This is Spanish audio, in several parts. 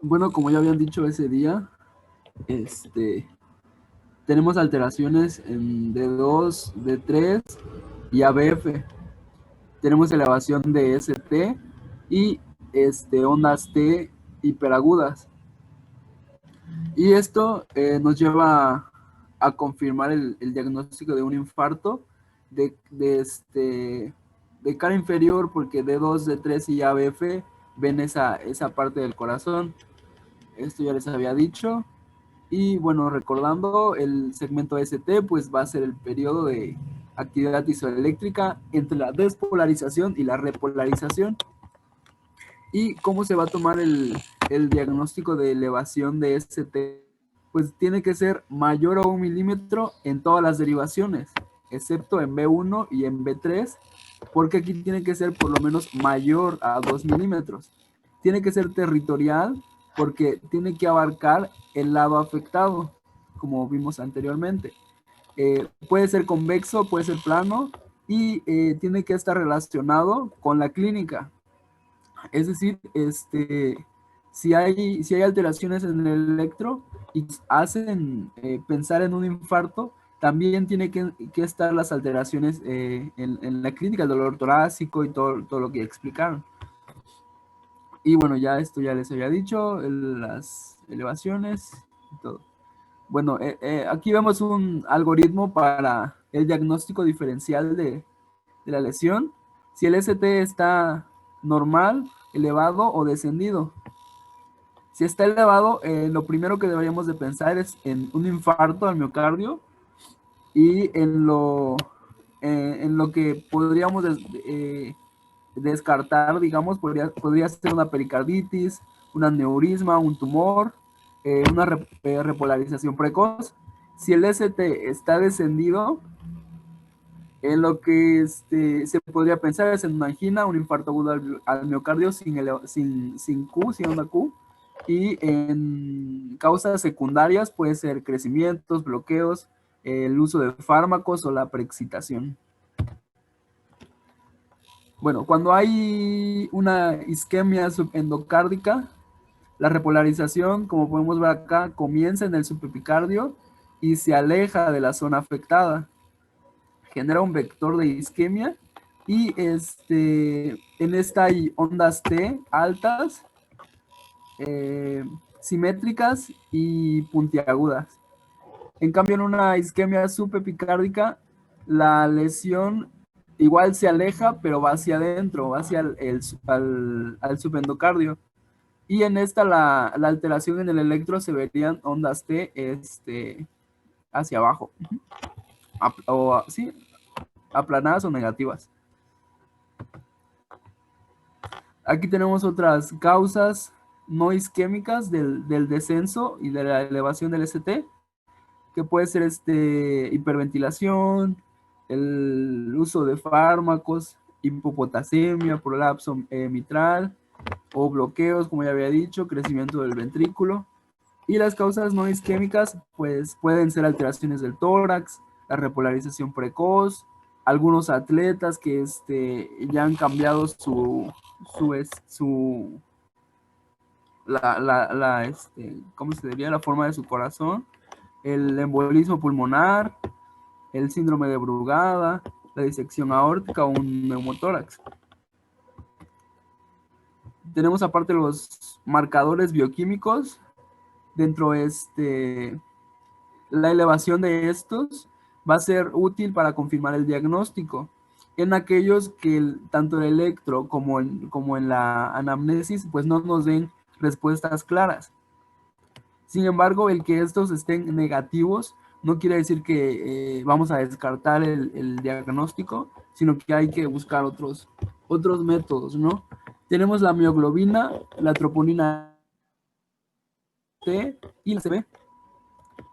Bueno, como ya habían dicho ese día, este, tenemos alteraciones en D2, D3 y ABF. Tenemos elevación de ST y ondas T hiperagudas. Y esto nos lleva a confirmar el diagnóstico de un infarto de cara inferior, porque D2, D3 y ABF ven esa parte del corazón. Esto ya les había dicho. Y bueno, recordando, el segmento ST pues va a ser el periodo de actividad isoeléctrica entre la despolarización y la repolarización. ¿Y cómo se va a tomar el diagnóstico de elevación de ST? Pues tiene que ser mayor a 1 milímetro en todas las derivaciones, excepto en B1 y en B3, porque aquí tiene que ser por lo menos mayor a 2 milímetros. Tiene que ser territorial porque tiene que abarcar el lado afectado, como vimos anteriormente. Puede ser convexo, puede ser plano y tiene que estar relacionado con la clínica. Es decir, si hay alteraciones en el electro y hacen pensar en un infarto, también tiene que estar las alteraciones en la clínica, el dolor torácico y todo lo que explicaron. Y bueno, ya esto ya les había dicho, las elevaciones y todo. Bueno, aquí vemos un algoritmo para el diagnóstico diferencial de la lesión. Si el ST está normal, elevado o descendido. Si está elevado, lo primero que deberíamos de pensar es en un infarto al miocardio y en lo que podríamos descartar, digamos, podría ser una pericarditis, un aneurisma, un tumor, una repolarización precoz. Si el ST está descendido, en lo que se podría pensar es en una angina, un infarto agudo al miocardio sin Q, sin onda Q. Y en causas secundarias puede ser crecimientos, bloqueos, el uso de fármacos o la preexcitación. Bueno, cuando hay una isquemia subendocárdica, la repolarización, como podemos ver acá, comienza en el subepicardio y se aleja de la zona afectada. Genera un vector de isquemia y en esta hay ondas T altas, eh, simétricas y puntiagudas. En cambio, en una isquemia subepicárdica, la lesión igual se aleja, pero va hacia adentro, va hacia al subendocardio. Y en esta la alteración en el electro se verían ondas T hacia abajo, sí, aplanadas o negativas. Aquí tenemos otras causas no isquémicas del descenso y de la elevación del ST, que puede ser hiperventilación, el uso de fármacos, hipopotasemia, prolapso mitral o bloqueos, como ya había dicho, crecimiento del ventrículo. Y las causas no isquémicas, pues pueden ser alteraciones del tórax, la repolarización precoz, algunos atletas que ya han cambiado su ¿cómo se diría? La forma de su corazón, el embolismo pulmonar, el síndrome de Brugada, la disección aórtica o un neumotórax. Tenemos aparte los marcadores bioquímicos. Dentro la elevación de estos va a ser útil para confirmar el diagnóstico en aquellos que tanto el electro como en la anamnesis pues no nos den respuestas claras. Sin embargo, el que estos estén negativos no quiere decir que vamos a descartar el diagnóstico, sino que hay que buscar otros métodos, ¿no? Tenemos la mioglobina, la troponina T y la CB.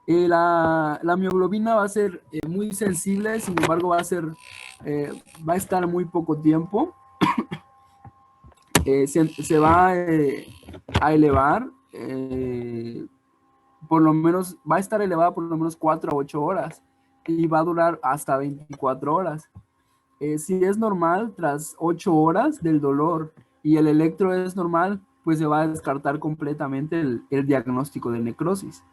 La mioglobina va a ser muy sensible, sin embargo va a estar muy poco tiempo. Se va a elevar, por lo menos, va a estar elevada por lo menos 4 a 8 horas y va a durar hasta 24 horas. Si es normal, tras 8 horas del dolor y el electro es normal, pues se va a descartar completamente el diagnóstico de necrosis.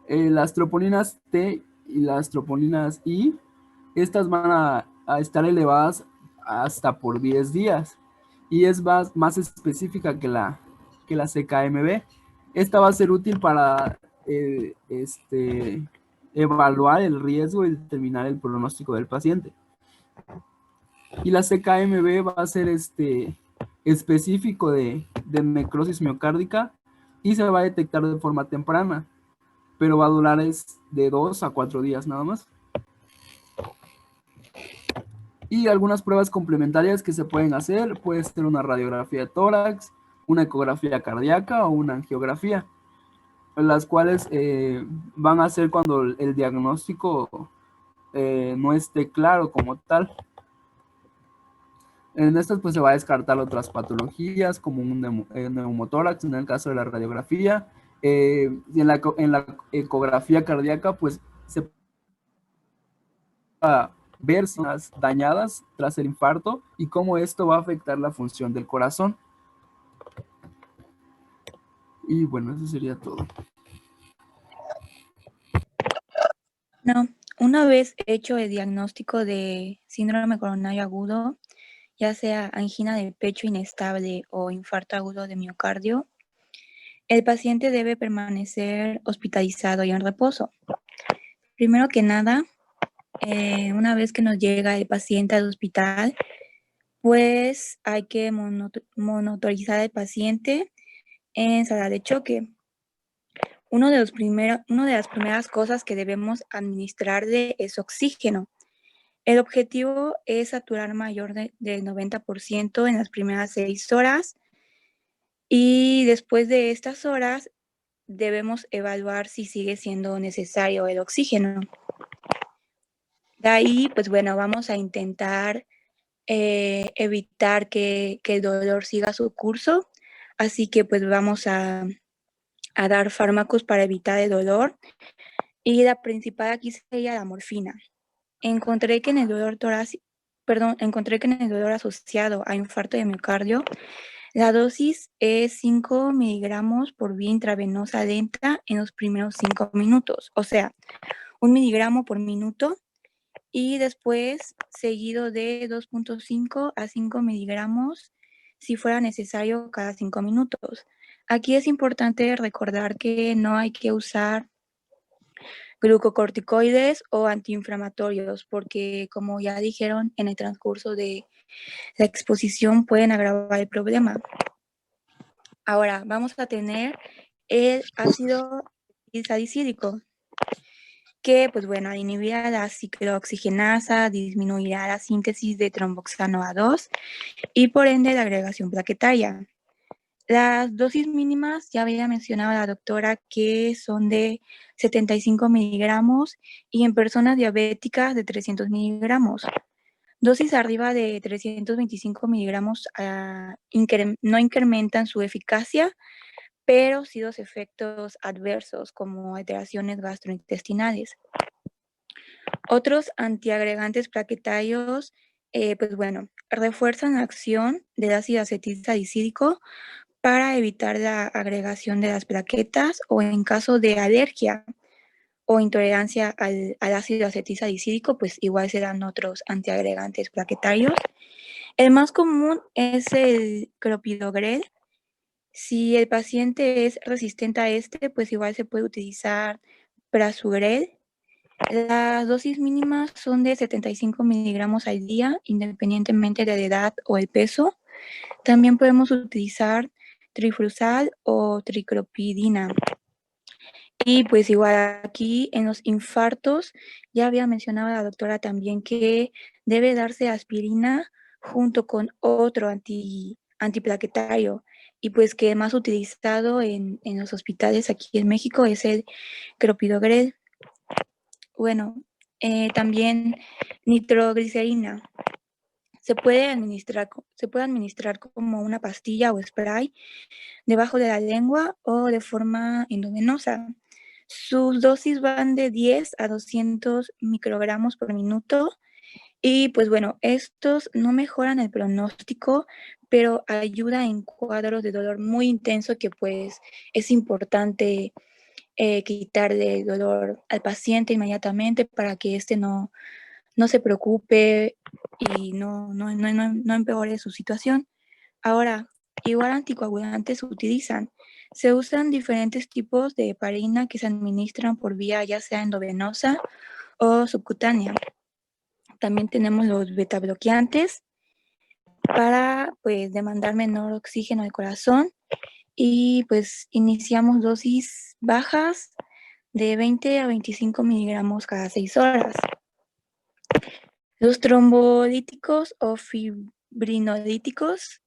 Las troponinas T y las troponinas I, estas van a estar elevadas hasta por 10 días y es más específica que la CKMB. Esta va a ser útil para evaluar el riesgo y determinar el pronóstico del paciente. Y la CKMB va a ser específico de necrosis miocárdica y se va a detectar de forma temprana, pero va a durar de 2 a 4 días nada más. Y algunas pruebas complementarias que se pueden hacer, puede ser una radiografía de tórax, una ecografía cardíaca o una angiografía, las cuales van a ser cuando el diagnóstico no esté claro como tal. En estas pues se va a descartar otras patologías como un neumotórax en el caso de la radiografía. Y en la ecografía cardíaca pues se va a ver zonas dañadas tras el infarto y cómo esto va a afectar la función del corazón. Y bueno, eso sería todo. No, una vez hecho el diagnóstico de síndrome coronario agudo, ya sea angina del pecho inestable o infarto agudo de miocardio, el paciente debe permanecer hospitalizado y en reposo. Primero que nada, una vez que nos llega el paciente al hospital, pues hay que monitorizar al paciente en sala de choque. Una de las primeras cosas que debemos administrarle es oxígeno. El objetivo es saturar mayor del 90% en las primeras 6 horas y después de estas horas debemos evaluar si sigue siendo necesario el oxígeno. De ahí, pues bueno, vamos a intentar evitar que el dolor siga su curso, así que pues vamos a dar fármacos para evitar el dolor y la principal aquí sería la morfina. Encontré que en el dolor asociado a infarto de miocardio, la dosis es 5 miligramos por vía intravenosa lenta en los primeros 5 minutos, o sea, 1 miligramo por minuto y después seguido de 2.5 a 5 miligramos si fuera necesario cada 5 minutos. Aquí es importante recordar que no hay que usar glucocorticoides o antiinflamatorios, porque como ya dijeron en el transcurso de la exposición pueden agravar el problema. Ahora vamos a tener el ácido salicílico, que pues bueno, inhibirá la ciclooxigenasa, disminuirá la síntesis de tromboxano A2 y por ende la agregación plaquetaria. Las dosis mínimas, ya había mencionado la doctora, que son de 75 miligramos y en personas diabéticas de 300 miligramos. Dosis arriba de 325 miligramos no incrementan su eficacia, pero sí los efectos adversos como alteraciones gastrointestinales. Otros antiagregantes plaquetarios, pues bueno, refuerzan la acción del ácido acetilsalicílico para evitar la agregación de las plaquetas o en caso de alergia o intolerancia al ácido acetilsalicílico, pues igual serán otros antiagregantes plaquetarios. El más común es el clopidogrel. Si el paciente es resistente a este, pues igual se puede utilizar prasugrel. Las dosis mínimas son de 75 miligramos al día, independientemente de la edad o el peso. También podemos utilizar triflusal o triclopidina. Y pues igual aquí en los infartos, ya había mencionado la doctora también que debe darse aspirina junto con otro antiplaquetario. Y pues que más utilizado en los hospitales aquí en México es el clopidogrel. Bueno, también nitroglicerina. Se puede administrar como una pastilla o spray debajo de la lengua o de forma endovenosa. Sus dosis van de 10 a 200 microgramos por minuto y pues bueno, estos no mejoran el pronóstico, pero ayuda en cuadros de dolor muy intenso que pues es importante quitarle el dolor al paciente inmediatamente para que éste no se preocupe y no empeore su situación. Ahora, igual anticoagulantes se utilizan. Se usan diferentes tipos de heparina que se administran por vía ya sea endovenosa o subcutánea. También tenemos los betabloqueantes para pues demandar menor oxígeno al corazón y pues iniciamos dosis bajas de 20 a 25 miligramos cada 6 horas. Los trombolíticos o fibrinolíticos,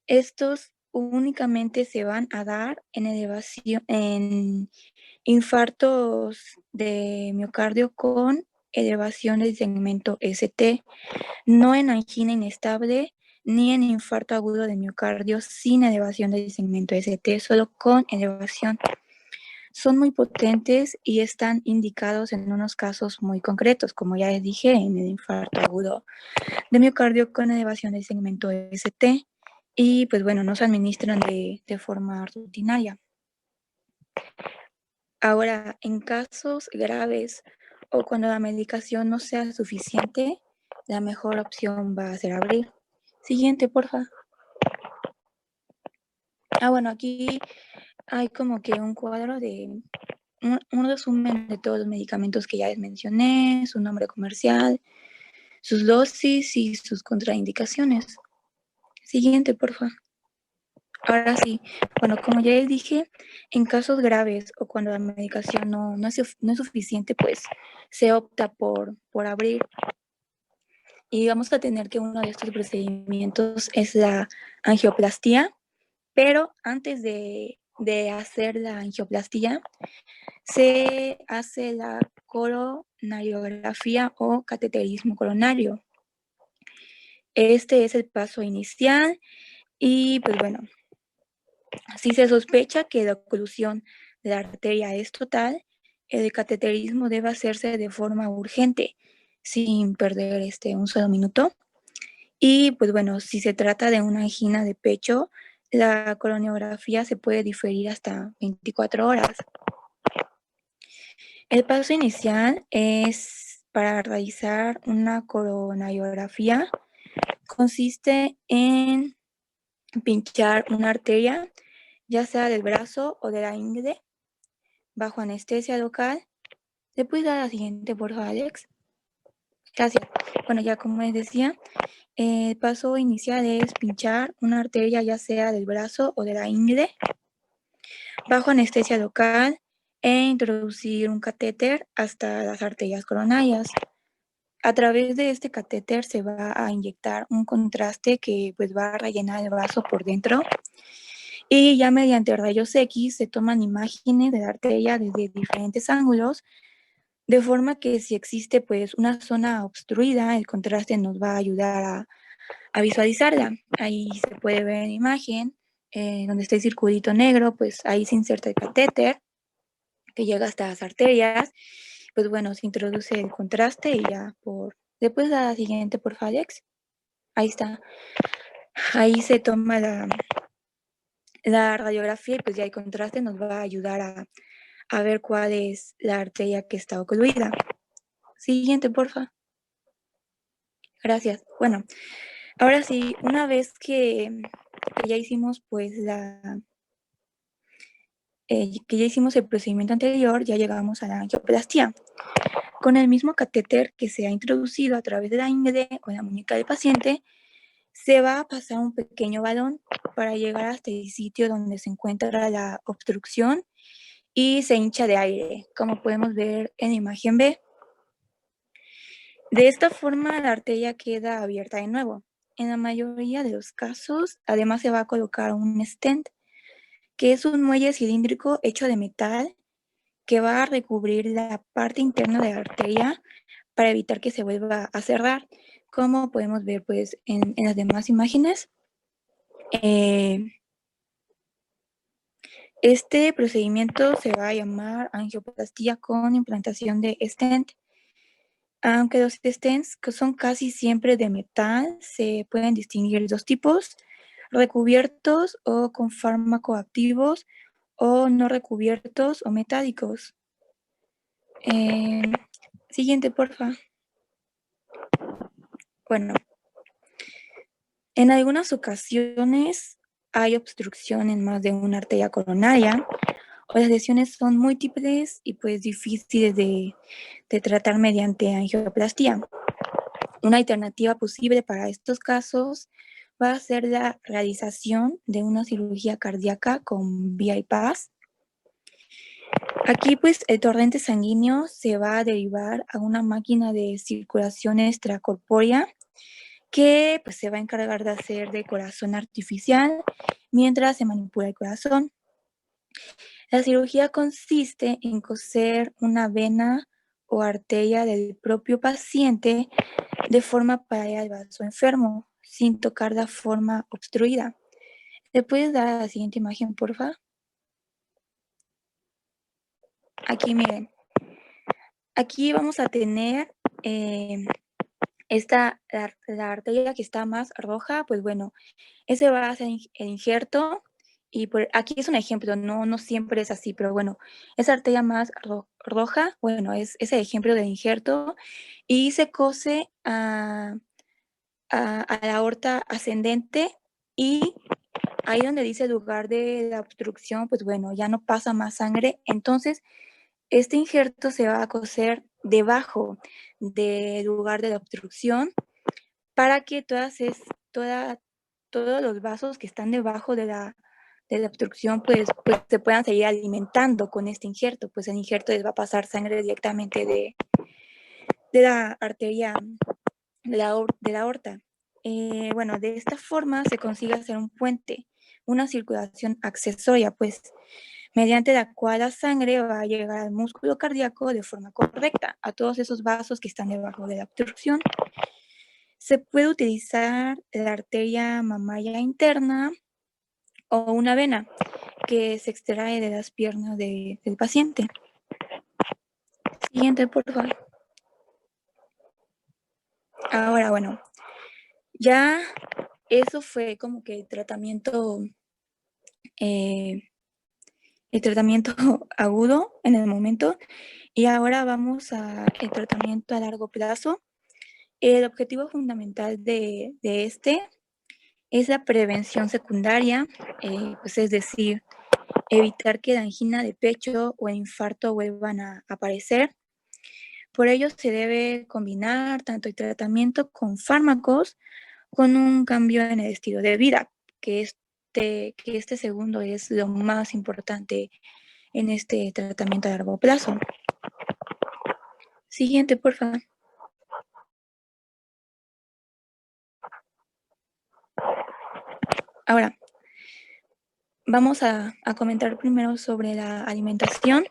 estos únicamente se van a dar en infartos de miocardio con elevación del segmento ST, no en angina inestable ni en infarto agudo de miocardio sin elevación del segmento ST, solo con elevación. Son muy potentes y están indicados en unos casos muy concretos, como ya les dije, en el infarto agudo de miocardio con elevación del segmento ST y pues bueno, no se administran de forma rutinaria. Ahora, en casos graves o cuando la medicación no sea suficiente, la mejor opción va a ser abrir. Siguiente, porfa. Bueno, aquí hay como que un cuadro de un resumen de todos los medicamentos que ya les mencioné, su nombre comercial, sus dosis y sus contraindicaciones. Siguiente, porfa. Ahora sí, bueno, como ya les dije, en casos graves o cuando la medicación no es suficiente, pues se opta por abrir. Y vamos a tener que uno de estos procedimientos es la angioplastía, pero antes de hacer la angioplastía, se hace la coronariografía o cateterismo coronario. Este es el paso inicial y pues bueno, si se sospecha que la oclusión de la arteria es total, el cateterismo debe hacerse de forma urgente, sin perder un solo minuto. Y pues bueno, si se trata de una angina de pecho, la coronariografía se puede diferir hasta 24 horas. El paso inicial es para realizar una coronariografía. Consiste en pinchar una arteria, ya sea del brazo o de la ingle, bajo anestesia local. ¿Le puedes dar la siguiente, por favor, Alex? Gracias. Bueno, ya como les decía, el paso inicial es pinchar una arteria, ya sea del brazo o de la ingle, bajo anestesia local e introducir un catéter hasta las arterias coronarias. A través de este catéter se va a inyectar un contraste que pues va a rellenar el vaso por dentro y ya mediante rayos X se toman imágenes de la arteria desde diferentes ángulos, de forma que si existe pues una zona obstruida, el contraste nos va a ayudar a visualizarla. Ahí se puede ver en imagen, donde está el circulito negro, pues ahí se inserta el catéter que llega hasta las arterias. Pues bueno, se introduce el contraste y ya después la siguiente, por favor, Alex. Ahí está. Ahí se toma la radiografía y pues ya el contraste nos va a ayudar a ver cuál es la arteria que está ocluida. Siguiente, porfa. Gracias. Bueno, ahora sí, una vez que ya hicimos pues que ya hicimos el procedimiento anterior, ya llegamos a la angioplastía. Con el mismo catéter que se ha introducido a través de la ingle o la muñeca del paciente, se va a pasar un pequeño balón para llegar hasta el sitio donde se encuentra la obstrucción y se hincha de aire, como podemos ver en la imagen B. De esta forma, la arteria queda abierta de nuevo. En la mayoría de los casos, además se va a colocar un stent, que es un muelle cilíndrico hecho de metal que va a recubrir la parte interna de la arteria para evitar que se vuelva a cerrar, como podemos ver pues en las demás imágenes. Este procedimiento se va a llamar angioplastía con implantación de stent. Aunque los stents que son casi siempre de metal, se pueden distinguir dos tipos. recubiertos o con fármaco activos o no recubiertos o metálicos. Siguiente, porfa. Bueno, en algunas ocasiones hay obstrucción en más de una arteria coronaria o las lesiones son múltiples y pues difíciles de tratar mediante angioplastía. Una alternativa posible para estos casos va a ser la realización de una cirugía cardíaca con bypass. Aquí pues el torrente sanguíneo se va a derivar a una máquina de circulación extracorpórea que pues se va a encargar de hacer de corazón artificial mientras se manipula el corazón. La cirugía consiste en coser una vena o arteria del propio paciente de forma paralela al vaso enfermo, sin tocar la forma obstruida. ¿Le puedes dar a la siguiente imagen, por favor? Aquí, miren. Aquí vamos a tener la arteria que está más roja, pues bueno, ese va a ser el injerto. Y aquí es un ejemplo, no siempre es así, pero bueno, esa arteria más roja, bueno, es ese ejemplo del injerto y se cose a la aorta ascendente y ahí donde dice lugar de la obstrucción, pues bueno, ya no pasa más sangre. Entonces, este injerto se va a coser debajo del lugar de la obstrucción para que todos los vasos que están debajo de la obstrucción pues se puedan seguir alimentando con este injerto. Pues el injerto les va a pasar sangre directamente de la arteria de la aorta. Bueno, de esta forma se consigue hacer un puente, una circulación accesoria, pues, mediante la cual la sangre va a llegar al músculo cardíaco de forma correcta, a todos esos vasos que están debajo de la obstrucción. Se puede utilizar la arteria mamaria interna o una vena que se extrae de las piernas del paciente. Siguiente, por favor. Ahora, bueno, ya eso fue como que el tratamiento agudo en el momento y ahora vamos al tratamiento a largo plazo. El objetivo fundamental de este es la prevención secundaria, pues es decir, evitar que la angina de pecho o el infarto vuelvan a aparecer. Por ello se debe combinar tanto el tratamiento con fármacos con un cambio en el estilo de vida, que este segundo es lo más importante en este tratamiento a largo plazo. Siguiente, por favor. Ahora, vamos a comentar primero sobre la alimentación.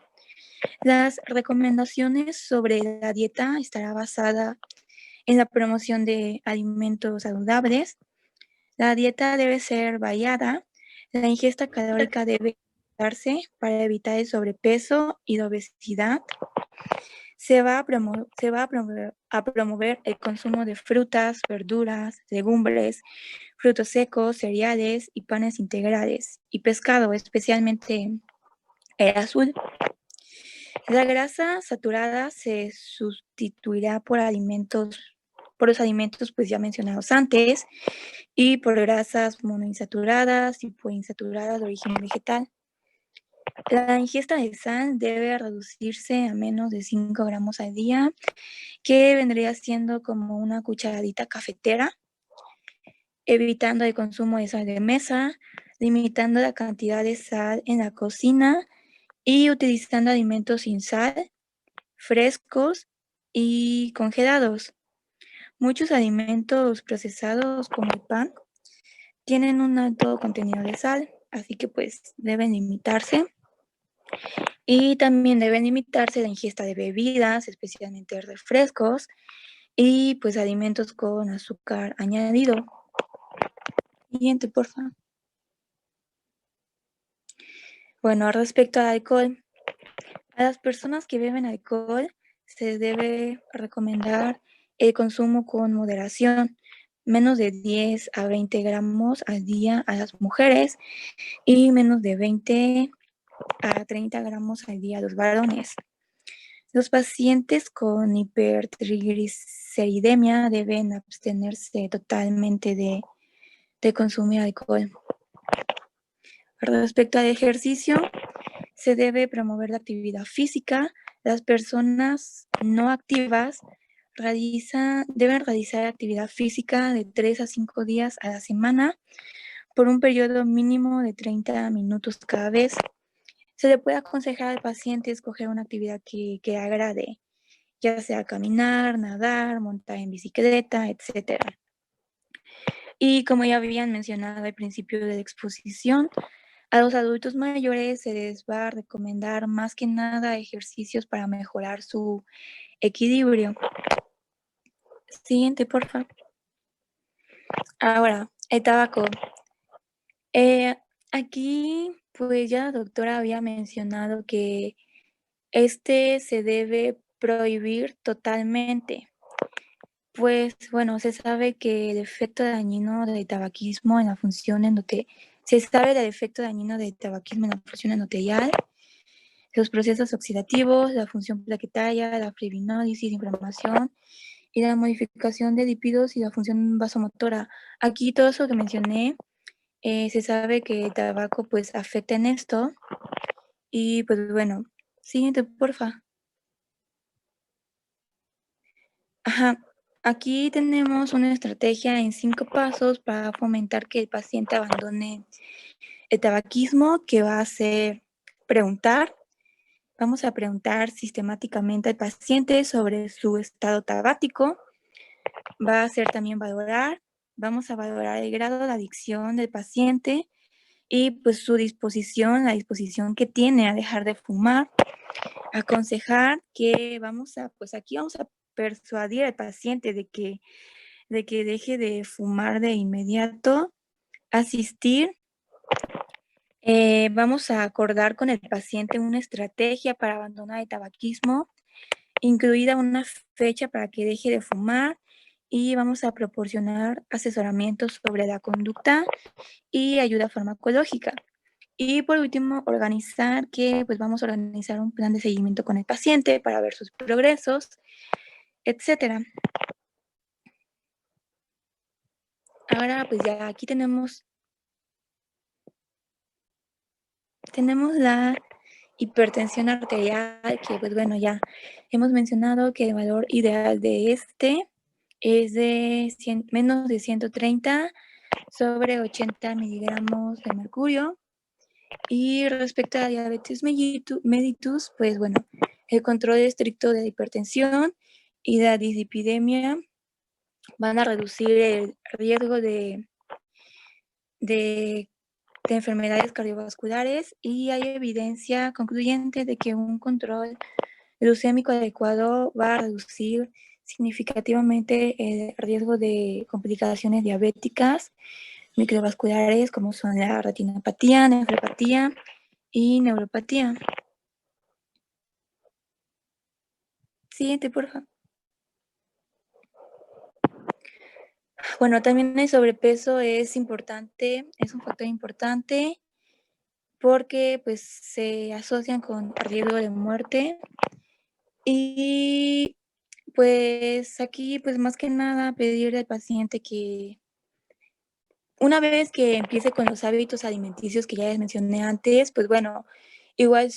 Las recomendaciones sobre la dieta estará basada en la promoción de alimentos saludables. La dieta debe ser variada. La ingesta calórica debe darse para evitar el sobrepeso y la obesidad. Se va a promover el consumo de frutas, verduras, legumbres, frutos secos, cereales y panes integrales y pescado, especialmente el azul. La grasa saturada se sustituirá por los alimentos pues ya mencionados antes y por grasas monoinsaturadas y poliinsaturadas de origen vegetal. La ingesta de sal debe reducirse a menos de 5 gramos al día, que vendría siendo como una cucharadita cafetera, evitando el consumo de sal de mesa, limitando la cantidad de sal en la cocina y utilizando alimentos sin sal, frescos y congelados. Muchos alimentos procesados como el pan tienen un alto contenido de sal, así que pues deben limitarse. Y también deben limitarse la ingesta de bebidas, especialmente refrescos y pues alimentos con azúcar añadido. Siguiente, por favor. Bueno, respecto al alcohol, a las personas que beben alcohol se debe recomendar el consumo con moderación, menos de 10 a 20 gramos al día a las mujeres y menos de 20 a 30 gramos al día a los varones. Los pacientes con hipertrigliceridemia deben abstenerse totalmente de consumir alcohol. Respecto al ejercicio, se debe promover la actividad física. Las personas no activas deben realizar actividad física de 3 a 5 días a la semana por un periodo mínimo de 30 minutos cada vez. Se le puede aconsejar al paciente escoger una actividad que agrade, ya sea caminar, nadar, montar en bicicleta, etc. Y como ya habían mencionado al principio de la exposición, a los adultos mayores se les va a recomendar más que nada ejercicios para mejorar su equilibrio. Siguiente, por favor. Ahora, el tabaco. Aquí, pues ya la doctora había mencionado que este se debe prohibir totalmente. Pues bueno, se sabe que el efecto dañino del tabaquismo en la función endotelial, los procesos oxidativos, la función plaquetaria, la fibrinólisis, inflamación y la modificación de lípidos y la función vasomotora. Aquí todo eso que mencioné, se sabe que el tabaco pues afecta en esto y pues bueno, siguiente porfa. Ajá. Aquí tenemos una estrategia en 5 pasos para fomentar que el paciente abandone el tabaquismo, que va a ser preguntar. Vamos a preguntar sistemáticamente al paciente sobre su estado tabático. Va a ser también valorar. Vamos a valorar el grado de adicción del paciente y pues su disposición, la disposición que tiene a dejar de fumar. Aconsejar que aquí vamos a persuadir al paciente de que deje de fumar de inmediato, asistir. Vamos a acordar con el paciente una estrategia para abandonar el tabaquismo, incluida una fecha para que deje de fumar y vamos a proporcionar asesoramiento sobre la conducta y ayuda farmacológica. Y por último, vamos a organizar un plan de seguimiento con el paciente para ver sus progresos, etcétera. Ahora, pues ya aquí tenemos la hipertensión arterial, que pues bueno, ya hemos mencionado que el valor ideal de este es de menos de 130 sobre 80 miligramos de mercurio. Y respecto a la diabetes mellitus, pues bueno, el control estricto de la hipertensión y la dislipidemia van a reducir el riesgo de enfermedades cardiovasculares y hay evidencia concluyente de que un control glucémico adecuado va a reducir significativamente el riesgo de complicaciones diabéticas microvasculares como son la retinopatía, nefropatía y neuropatía. Siguiente, por favor. Bueno, también el sobrepeso es importante, es un factor importante porque pues se asocian con riesgo de muerte y pues aquí pues más que nada pedirle al paciente que una vez que empiece con los hábitos alimenticios que ya les mencioné antes, pues bueno, igual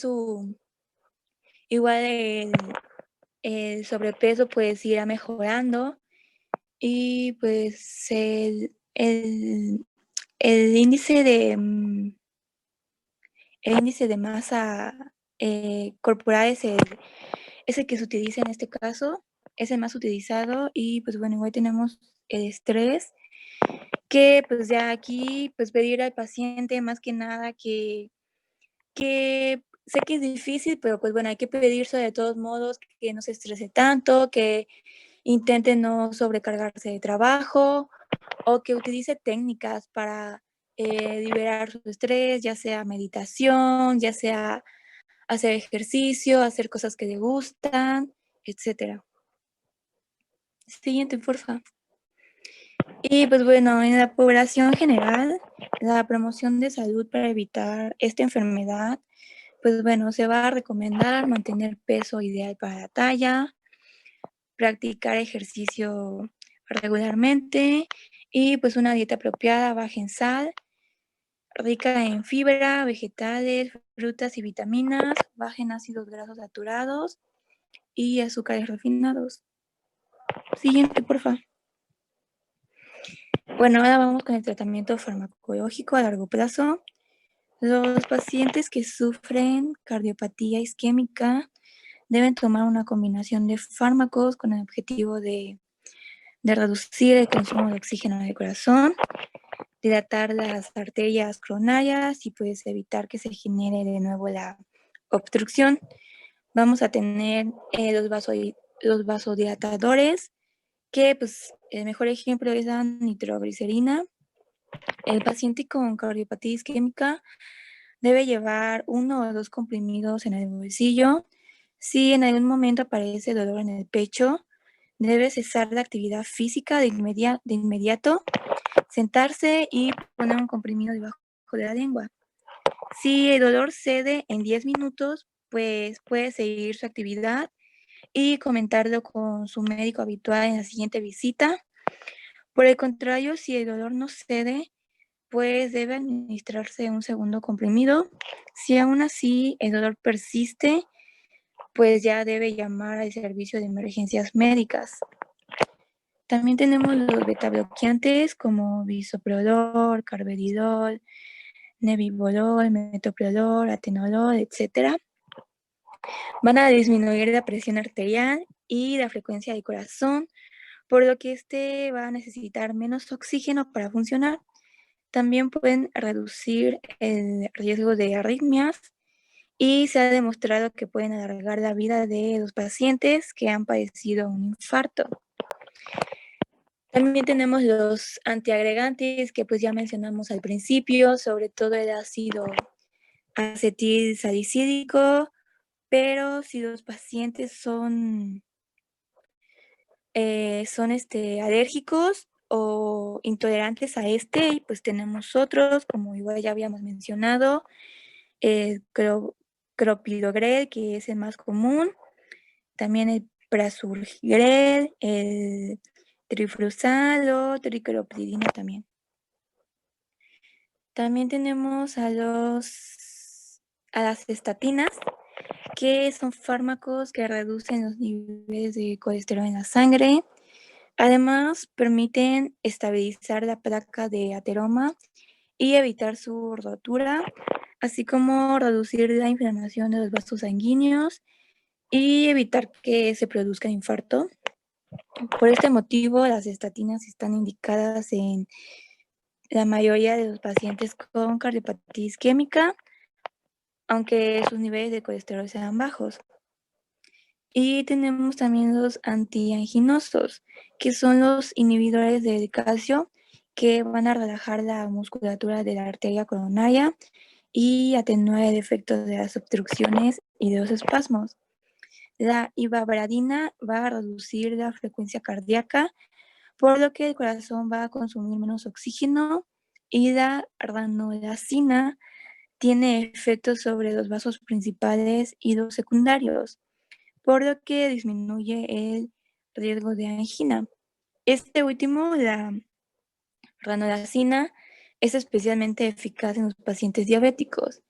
el sobrepeso pues irá mejorando y pues el índice de masa corporal es el que se utiliza en este caso, es el más utilizado y pues bueno, igual tenemos el estrés, que pues ya aquí pues pedir al paciente más que nada que sé que es difícil, pero pues bueno, hay que pedirse de todos modos que no se estrese tanto, que intente no sobrecargarse de trabajo o que utilice técnicas para liberar su estrés, ya sea meditación, ya sea hacer ejercicio, hacer cosas que le gustan, etcétera. Siguiente, por favor. Y pues bueno, en la población general, la promoción de salud para evitar esta enfermedad, pues bueno, se va a recomendar mantener peso ideal para la talla, practicar ejercicio regularmente y pues una dieta apropiada, baja en sal, rica en fibra, vegetales, frutas y vitaminas, baja en ácidos grasos saturados y azúcares refinados. Siguiente, porfa. Bueno, ahora vamos con el tratamiento farmacológico a largo plazo. Los pacientes que sufren cardiopatía isquémica deben tomar una combinación de fármacos con el objetivo de reducir el consumo de oxígeno del corazón, dilatar las arterias coronarias y pues evitar que se genere de nuevo la obstrucción. Vamos a tener los vasodilatadores, que pues el mejor ejemplo es la nitroglicerina. El paciente con cardiopatía isquémica debe llevar 1 o 2 comprimidos en el bolsillo. Si en algún momento aparece dolor en el pecho, debe cesar la actividad física de inmediato, sentarse y poner un comprimido debajo de la lengua. Si el dolor cede en 10 minutos, pues puede seguir su actividad y comentarlo con su médico habitual en la siguiente visita. Por el contrario, si el dolor no cede, pues debe administrarse un segundo comprimido. Si aún así el dolor persiste, pues ya debe llamar al servicio de emergencias médicas. También tenemos los betabloqueantes como bisoprolol, carvedilol, nebivolol, metoprolol, atenolol, etc. Van a disminuir la presión arterial y la frecuencia del corazón, por lo que este va a necesitar menos oxígeno para funcionar. También pueden reducir el riesgo de arritmias y se ha demostrado que pueden alargar la vida de los pacientes que han padecido un infarto. También tenemos los antiagregantes que pues ya mencionamos al principio, sobre todo el ácido acetilsalicílico, pero si los pacientes son alérgicos o intolerantes a este, pues tenemos otros, como igual ya habíamos mencionado, el clopidogrel, que es el más común, también el prasugrel, el trifluxal o triclopridina también. También tenemos a las estatinas, que son fármacos que reducen los niveles de colesterol en la sangre. Además, permiten estabilizar la placa de ateroma y evitar su rotura, así como reducir la inflamación de los vasos sanguíneos y evitar que se produzca infarto. Por este motivo, las estatinas están indicadas en la mayoría de los pacientes con cardiopatía isquémica, aunque sus niveles de colesterol sean bajos. Y tenemos también los antianginosos, que son los inhibidores del calcio, que van a relajar la musculatura de la arteria coronaria y atenuar el efecto de las obstrucciones y de los espasmos. La ivabradina va a reducir la frecuencia cardíaca, por lo que el corazón va a consumir menos oxígeno, y la ranolazina tiene efectos sobre los vasos principales y los secundarios, por lo que disminuye el riesgo de angina. Este último, la ranolazina, es especialmente eficaz en los pacientes diabéticos.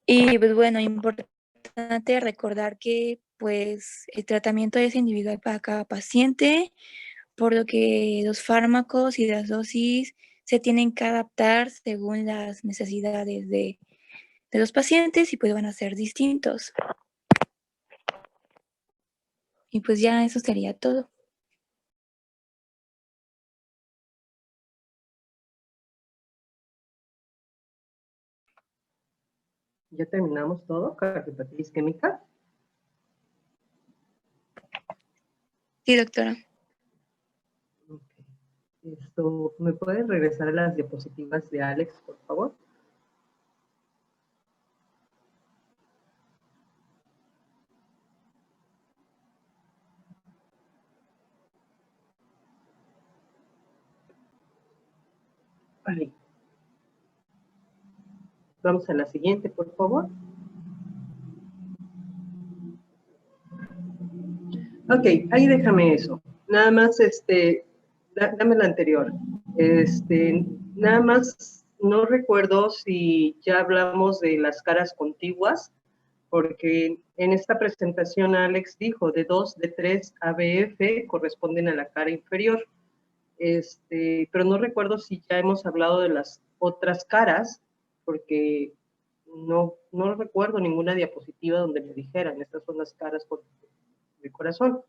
Y pues bueno, importante recordar que pues el tratamiento es individual para cada paciente, por lo que los fármacos y las dosis se tienen que adaptar según las necesidades de los pacientes y pues van a ser distintos. Y pues ya eso sería todo. ¿Ya terminamos todo? ¿Cardiopatía isquémica? Sí, doctora. Okay. ¿Me pueden regresar a las diapositivas de Alex, por favor? Ahí. Vamos a la siguiente, por favor. Ok, ahí déjame eso. Nada más, dame la anterior. Nada más, no recuerdo si ya hablamos de las caras contiguas, porque en esta presentación Alex dijo de 2, de 3 ABF corresponden a la cara inferior. Pero no recuerdo si ya hemos hablado de las otras caras, porque no recuerdo ninguna diapositiva donde me dijeran, estas son las caras de corazón.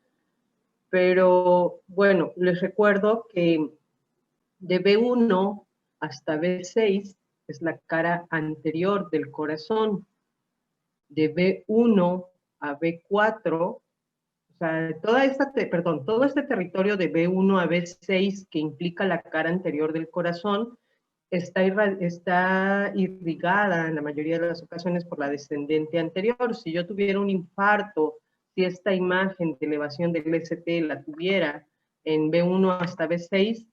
Pero bueno, les recuerdo que de B1 hasta B6 es la cara anterior del corazón. De B1 a B4, o sea, todo este territorio de B1 a B6 que implica la cara anterior del corazón está irrigada en la mayoría de las ocasiones por la descendente anterior. Si yo tuviera un infarto, si esta imagen de elevación del ST la tuviera en B1 hasta B6,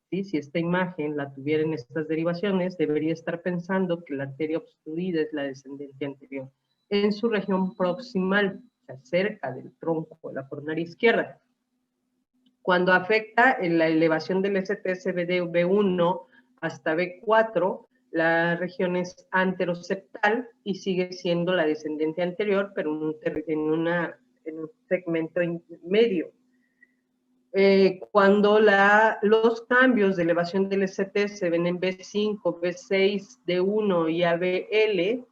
¿sí? Si esta imagen la tuviera en estas derivaciones, debería estar pensando que la arteria obstruida es la descendente anterior, en su región proximal, o sea, cerca del tronco de la coronaria izquierda. Cuando afecta en la elevación del ST-CV de B1 hasta B4, la región es anteroseptal y sigue siendo la descendente anterior, pero en un segmento medio. Cuando los cambios de elevación del ST se ven en B5, B6, D1 y ABL,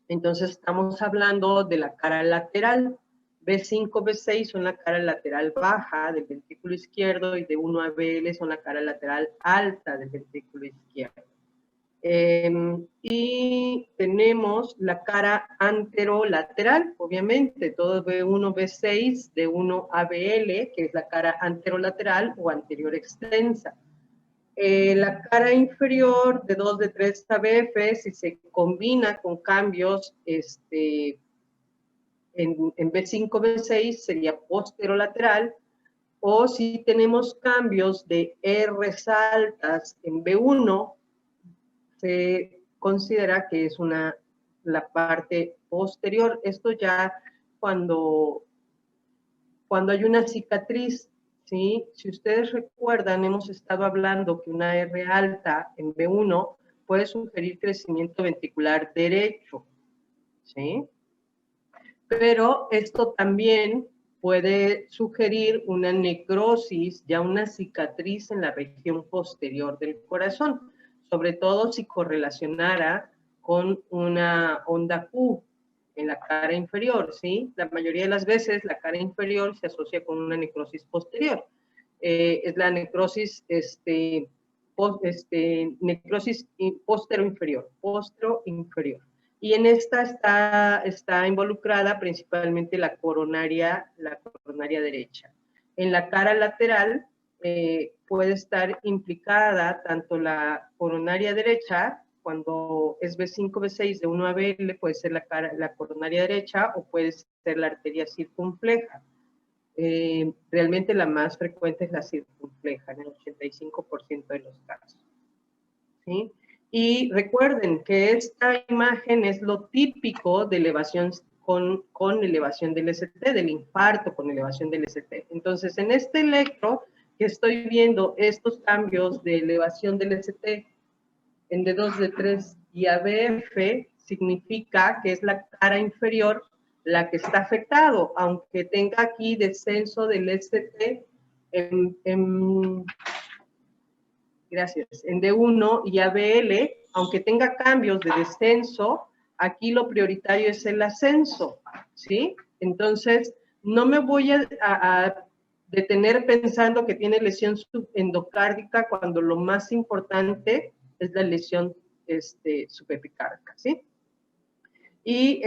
entonces estamos hablando de la cara lateral. B5, B6 son la cara lateral baja del ventrículo izquierdo y D1 a BL son la cara lateral alta del ventrículo izquierdo. Y tenemos la cara anterolateral, obviamente, todo B1, B6, D1 a BL, que es la cara anterolateral o anterior extensa. La cara inferior de 2, de 3 ABF, si se combina con cambios en B5, B6, sería posterolateral, o si tenemos cambios de R's altas en B1, se considera que es la parte posterior. Esto ya cuando hay una cicatriz, ¿sí? Si ustedes recuerdan, hemos estado hablando que una R alta en B1 puede sugerir crecimiento ventricular derecho, ¿sí? Pero esto también puede sugerir una necrosis, ya una cicatriz en la región posterior del corazón, sobre todo si correlacionara con una onda Q en la cara inferior, ¿sí? La mayoría de las veces la cara inferior se asocia con una necrosis posterior. Es la necrosis, necrosis postero-inferior. Y en esta está involucrada principalmente la coronaria derecha. En la cara lateral puede estar implicada tanto la coronaria derecha, cuando es B5, B6 de 1 a BL, puede ser la coronaria derecha o puede ser la arteria circunfleja. Realmente la más frecuente es la circunfleja, en el 85% de los casos. ¿Sí? Y recuerden que esta imagen es lo típico de elevación con elevación del ST, del infarto con elevación del ST. Entonces, en este electro que estoy viendo estos cambios de elevación del ST en D2, D3 y ABF, significa que es la cara inferior la que está afectado, aunque tenga aquí descenso del ST gracias, en D1 y ABL, aunque tenga cambios de descenso, aquí lo prioritario es el ascenso, ¿sí? Entonces, no me voy a detener pensando que tiene lesión subendocárdica cuando lo más importante es la lesión subepicárdica, ¿sí? Y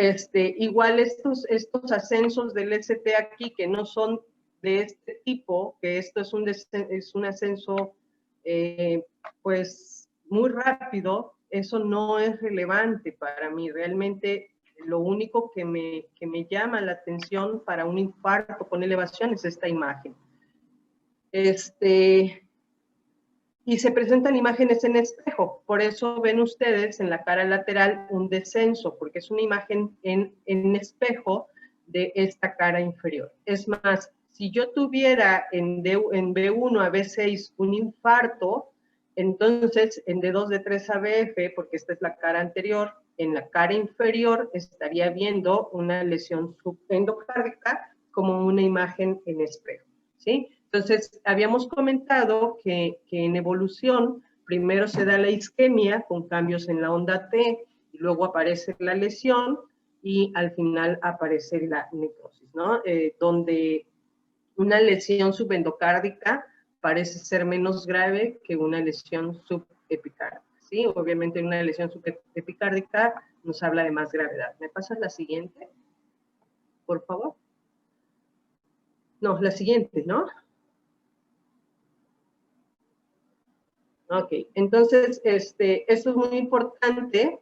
igual estos ascensos del ST aquí que no son de este tipo, que esto es un ascenso pues muy rápido, eso no es relevante para mí. Realmente lo único que me llama la atención para un infarto con elevación es esta imagen. y se presentan imágenes en espejo. Por eso ven ustedes en la cara lateral un descenso, porque es una imagen en espejo de esta cara inferior. Es más, si yo tuviera en B1 a B6 un infarto, entonces en D2, D3 a BF, porque esta es la cara anterior, en la cara inferior estaría viendo una lesión subendocárdica como una imagen en espejo, ¿sí? Entonces, habíamos comentado que en evolución primero se da la isquemia con cambios en la onda T, y luego aparece la lesión y al final aparece la necrosis, ¿no? Donde una lesión subendocárdica parece ser menos grave que una lesión subepicárdica, ¿sí? Obviamente una lesión subepicárdica nos habla de más gravedad. ¿Me pasas la siguiente, por favor? No, la siguiente, ¿no? Ok, entonces, esto es muy importante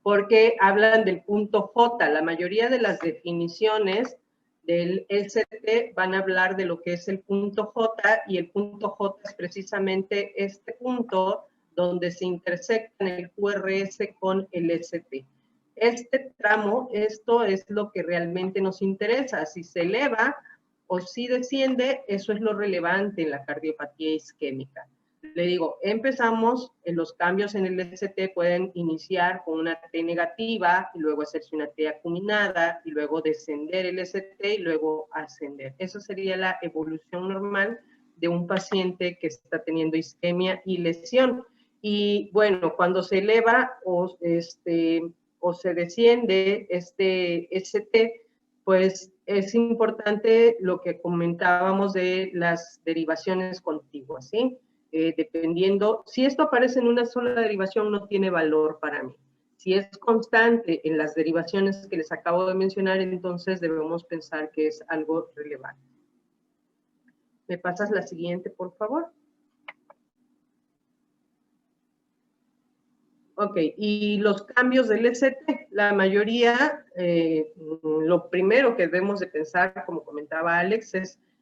porque hablan del punto J. La mayoría de las definiciones del ST van a hablar de lo que es el punto J, y el punto J es precisamente este punto donde se intersectan el QRS con el ST. Este tramo, esto es lo que realmente nos interesa. Si se eleva o si desciende, eso es lo relevante en la cardiopatía isquémica. Le digo, empezamos, los cambios en el ST pueden iniciar con una T negativa, y luego hacerse una T acuminada, y luego descender el ST, y luego ascender. Esa sería la evolución normal de un paciente que está teniendo isquemia y lesión. Y bueno, cuando se eleva o se desciende este ST, pues es importante lo que comentábamos de las derivaciones contiguas, ¿sí? Dependiendo, si esto aparece en una sola derivación no tiene valor para mí. Si es constante en las derivaciones que les acabo de mencionar, entonces debemos pensar que es algo relevante. ¿Me pasas la siguiente, por favor? Ok, y los cambios del ST, la mayoría, lo primero que debemos de pensar, como comentaba Alex,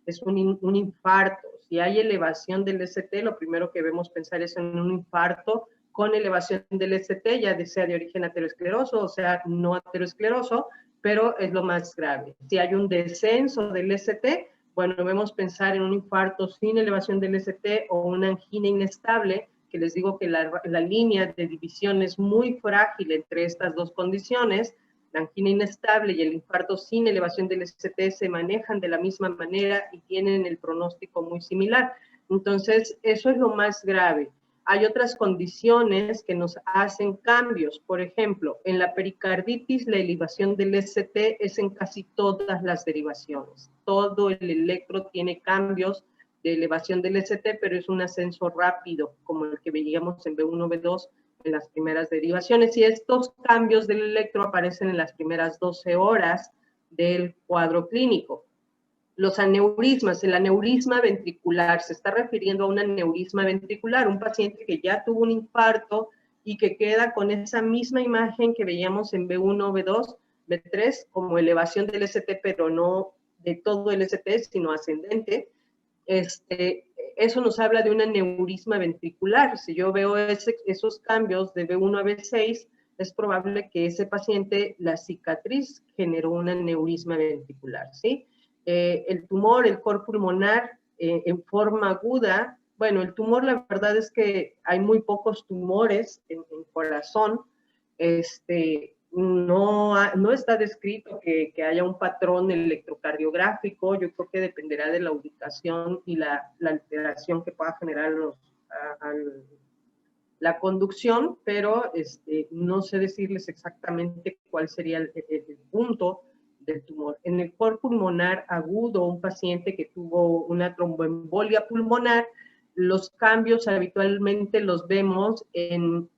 es un infarto. Si hay elevación del ST, lo primero que debemos pensar es en un infarto con elevación del ST, ya sea de origen ateroscleroso o sea no ateroscleroso, pero es lo más grave. Si hay un descenso del ST, bueno, debemos pensar en un infarto sin elevación del ST o una angina inestable, que les digo que la línea de división es muy frágil entre estas dos condiciones. La angina inestable y el infarto sin elevación del ST se manejan de la misma manera y tienen el pronóstico muy similar. Entonces, eso es lo más grave. Hay otras condiciones que nos hacen cambios. Por ejemplo, en la pericarditis, la elevación del ST es en casi todas las derivaciones. Todo el electro tiene cambios de elevación del ST, pero es un ascenso rápido, como el que veíamos en B1, B2, en las primeras derivaciones. Y estos cambios del electro aparecen en las primeras 12 horas del cuadro clínico. Los aneurismas, el aneurisma ventricular, se está refiriendo a un aneurisma ventricular, un paciente que ya tuvo un infarto y que queda con esa misma imagen que veíamos en B1, B2, B3, como elevación del ST, pero no de todo el ST, sino ascendente. Eso nos habla de un aneurisma ventricular. Si yo veo esos cambios de B1 a B6, es probable que ese paciente, la cicatriz generó un aneurisma ventricular, ¿sí? El tumor, el cor pulmonar, en forma aguda, bueno, el tumor, la verdad es que hay muy pocos tumores en corazón, no está descrito que haya un patrón electrocardiográfico. Yo creo que dependerá de la ubicación y la alteración que pueda generar la conducción, pero no sé decirles exactamente cuál sería el punto del tumor. En el cor pulmonar agudo, un paciente que tuvo una tromboembolia pulmonar, los cambios habitualmente los vemos en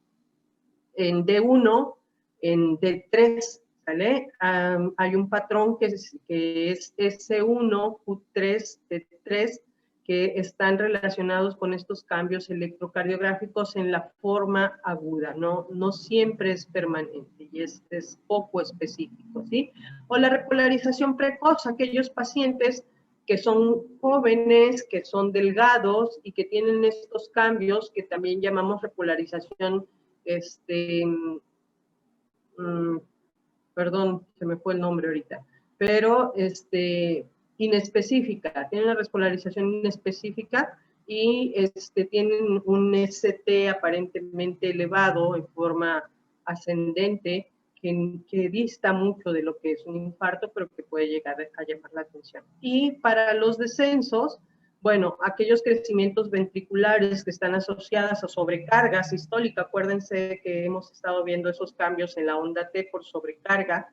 D1, en D3, ¿vale? Hay un patrón que es S1, Q3, D3, que están relacionados con estos cambios electrocardiográficos en la forma aguda, no siempre es permanente y es poco específico, ¿sí? O la repolarización precoz, aquellos pacientes que son jóvenes, que son delgados y que tienen estos cambios que también llamamos repolarización, perdón, se me fue el nombre ahorita, pero inespecífica, tienen una repolarización inespecífica y tienen un ST aparentemente elevado en forma ascendente que dista mucho de lo que es un infarto, pero que puede llegar a llamar la atención. Y para los descensos, bueno, aquellos crecimientos ventriculares que están asociados a sobrecarga sistólica, acuérdense que hemos estado viendo esos cambios en la onda T por sobrecarga,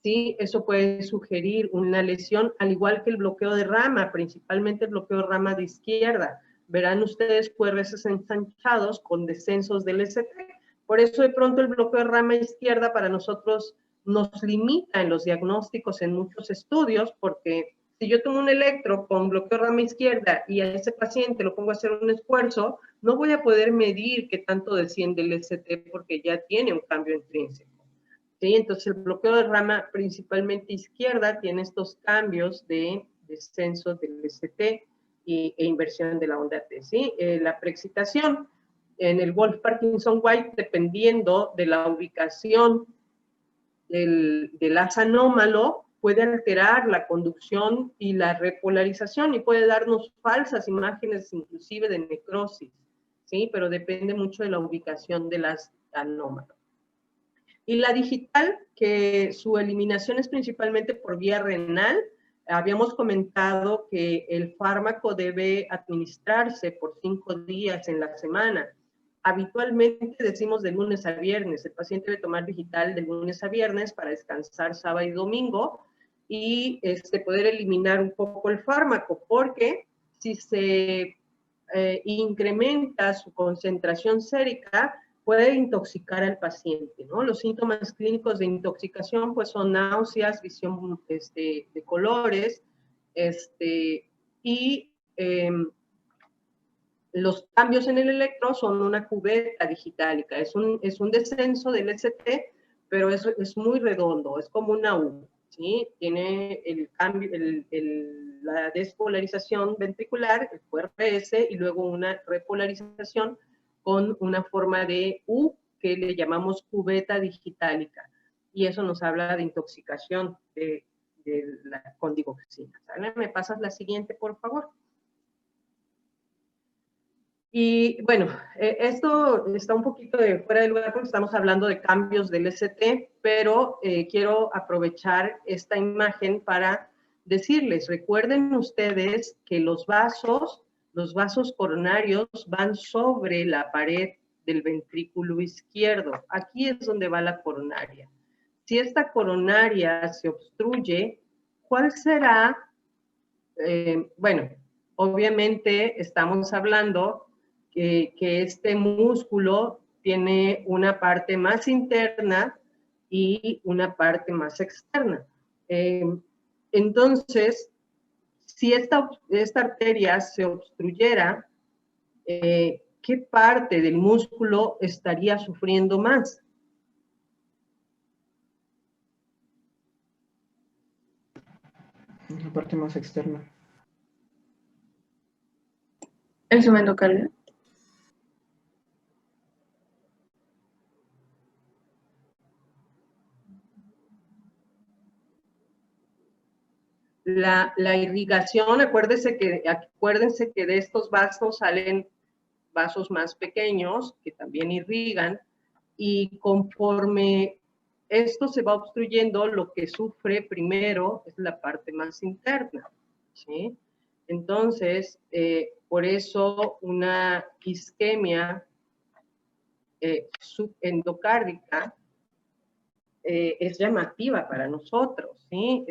¿sí? Eso puede sugerir una lesión, al igual que el bloqueo de rama, principalmente el bloqueo de rama de izquierda. Verán ustedes QRS ensanchados con descensos del ST. Por eso de pronto el bloqueo de rama izquierda para nosotros nos limita en los diagnósticos en muchos estudios, porque si yo tomo un electro con bloqueo de rama izquierda y a ese paciente lo pongo a hacer un esfuerzo, no voy a poder medir qué tanto desciende el ST porque ya tiene un cambio intrínseco. ¿Sí? Entonces el bloqueo de rama principalmente izquierda tiene estos cambios de descenso del ST e inversión de la onda T. ¿Sí? La preexcitación en el Wolff-Parkinson-White, dependiendo de la ubicación del haz anómalo, puede alterar la conducción y la repolarización y puede darnos falsas imágenes inclusive de necrosis, ¿sí? Pero depende mucho de la ubicación del haz anómalo. Y la digital, que su eliminación es principalmente por vía renal. Habíamos comentado que el fármaco debe administrarse por 5 días en la semana. Habitualmente decimos de lunes a viernes. El paciente debe tomar digital de lunes a viernes para descansar sábado y domingo y poder eliminar un poco el fármaco, porque si se incrementa su concentración sérica, puede intoxicar al paciente, ¿no? Los síntomas clínicos de intoxicación, pues, son náuseas, visión de colores, y los cambios en el electro son una cubeta digitálica, es un descenso del ST, pero es muy redondo, es como una U, ¿sí? Tiene el cambio, la despolarización ventricular, el QRS, y luego una repolarización con una forma de U que le llamamos cubeta digitálica. Y eso nos habla de intoxicación con digoxina. ¿Sale? ¿Me pasas la siguiente, por favor? Y bueno, esto está un poquito fuera de lugar porque estamos hablando de cambios del ST, pero quiero aprovechar esta imagen para decirles, recuerden ustedes que los vasos coronarios van sobre la pared del ventrículo izquierdo. Aquí es donde va la coronaria. Si esta coronaria se obstruye, ¿cuál será? Bueno, obviamente estamos hablando que este músculo tiene una parte más interna y una parte más externa. Entonces, si esta arteria se obstruyera, ¿qué parte del músculo estaría sufriendo más? La parte más externa. El subendocardio. La irrigación, acuérdense que de estos vasos salen vasos más pequeños que también irrigan, y conforme esto se va obstruyendo, lo que sufre primero es la parte más interna, ¿sí? Entonces, por eso una isquemia subendocárdica es llamativa para nosotros, ¿sí?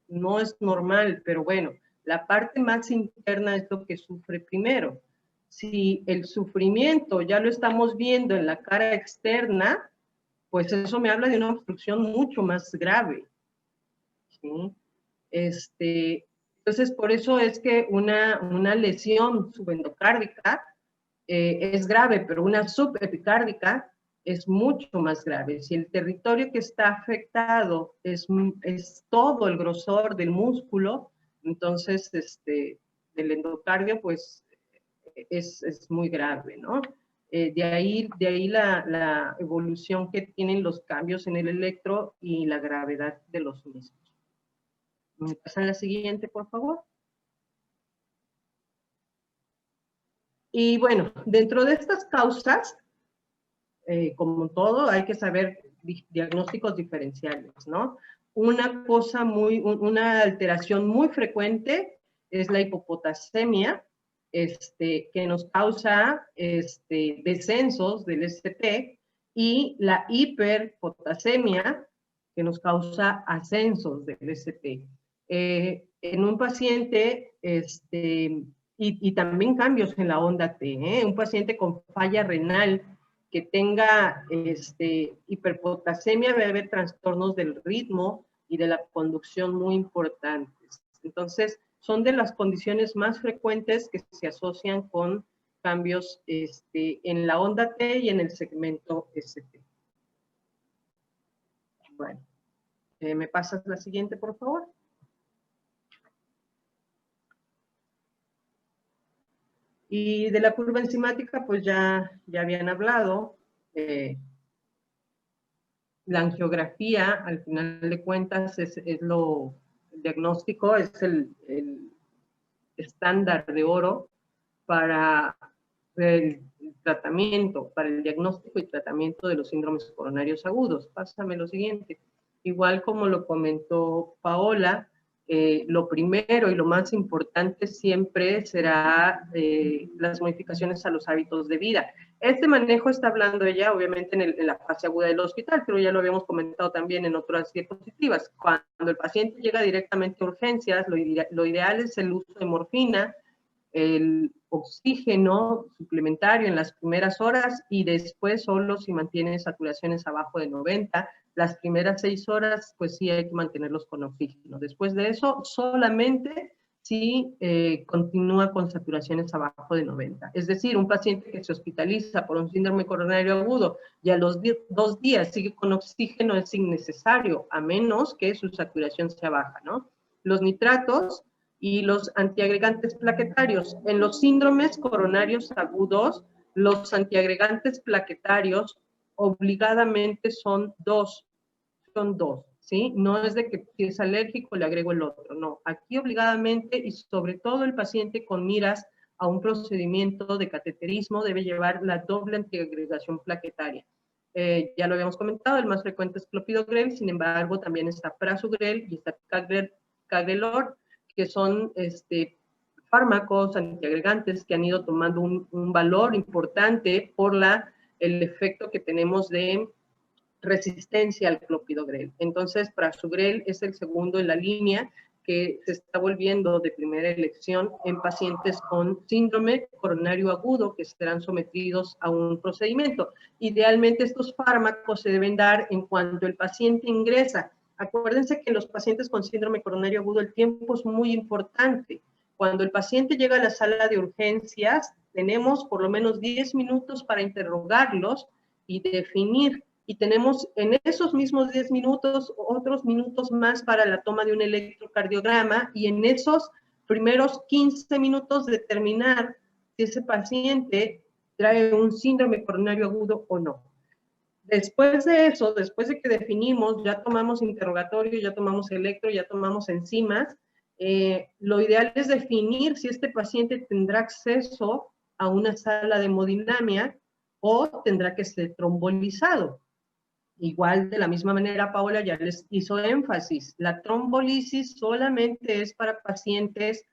No es normal, pero bueno, la parte más interna es lo que sufre primero. Si el sufrimiento ya lo estamos viendo en la cara externa, pues eso me habla de una obstrucción mucho más grave, ¿sí? Entonces, por eso es que una lesión subendocárdica es grave, pero una subepicárdica es mucho más grave. Si el territorio que está afectado es todo el grosor del músculo, Entonces, el endocardio, pues, es muy grave, ¿no? De ahí la evolución que tienen los cambios en el electro y la gravedad de los mismos. ¿Me pasan la siguiente, por favor? Y bueno, dentro de estas causas, como todo, hay que saber diagnósticos diferenciales, ¿no? Una alteración muy frecuente es la hipopotasemia, que nos causa descensos del ST, y la hiperpotasemia, que nos causa ascensos del ST. En un paciente, y también cambios en la onda T, un paciente con falla renal que tenga hiperpotasemia, va a haber trastornos del ritmo y de la conducción muy importantes. Entonces, son de las condiciones más frecuentes que se asocian con cambios en la onda T y en el segmento ST. Bueno, ¿me pasas la siguiente, por favor? Y de la curva enzimática, pues ya habían hablado. La angiografía, al final de cuentas, el diagnóstico, es el estándar de oro para el tratamiento, para el diagnóstico y tratamiento de los síndromes coronarios agudos. Pásame lo siguiente. Igual como lo comentó Paola, lo primero y lo más importante siempre será las modificaciones a los hábitos de vida. Este manejo está hablando ella, obviamente, en la fase aguda del hospital, pero ya lo habíamos comentado también en otras diapositivas. Cuando el paciente llega directamente a urgencias, lo ideal es el uso de morfina, el oxígeno suplementario en las primeras horas, y después solo si mantiene saturaciones abajo de 90. Las primeras 6 horas, pues sí hay que mantenerlos con oxígeno. Después de eso, solamente si continúa con saturaciones abajo de 90. Es decir, un paciente que se hospitaliza por un síndrome coronario agudo y a los 2 días sigue con oxígeno es innecesario, a menos que su saturación sea baja, ¿no? Los nitratos y los antiagregantes plaquetarios. En los síndromes coronarios agudos, los antiagregantes plaquetarios obligadamente son dos, ¿sí? No es de que si es alérgico le agrego el otro, no. Aquí obligadamente, y sobre todo el paciente con miras a un procedimiento de cateterismo, debe llevar la doble antiagregación plaquetaria. Ya lo habíamos comentado, el más frecuente es clopidogrel, sin embargo también está prasugrel y está cagrelor, que son fármacos antiagregantes que han ido tomando un valor importante por el efecto que tenemos de resistencia al clopidogrel. Entonces, prasugrel es el segundo en la línea que se está volviendo de primera elección en pacientes con síndrome coronario agudo que serán sometidos a un procedimiento. Idealmente, estos fármacos se deben dar en cuanto el paciente ingresa. Acuérdense que en los pacientes con síndrome coronario agudo el tiempo es muy importante. Cuando el paciente llega a la sala de urgencias, tenemos por lo menos 10 minutos para interrogarlos y definir. Y tenemos en esos mismos 10 minutos otros minutos más para la toma de un electrocardiograma, y en esos primeros 15 minutos determinar si ese paciente trae un síndrome coronario agudo o no. Después de eso, después de que definimos, ya tomamos interrogatorio, ya tomamos electro, ya tomamos enzimas, lo ideal es definir si este paciente tendrá acceso a una sala de hemodinamia o tendrá que ser trombolizado. Igual, de la misma manera, Paola ya les hizo énfasis. La trombolisis solamente es para pacientes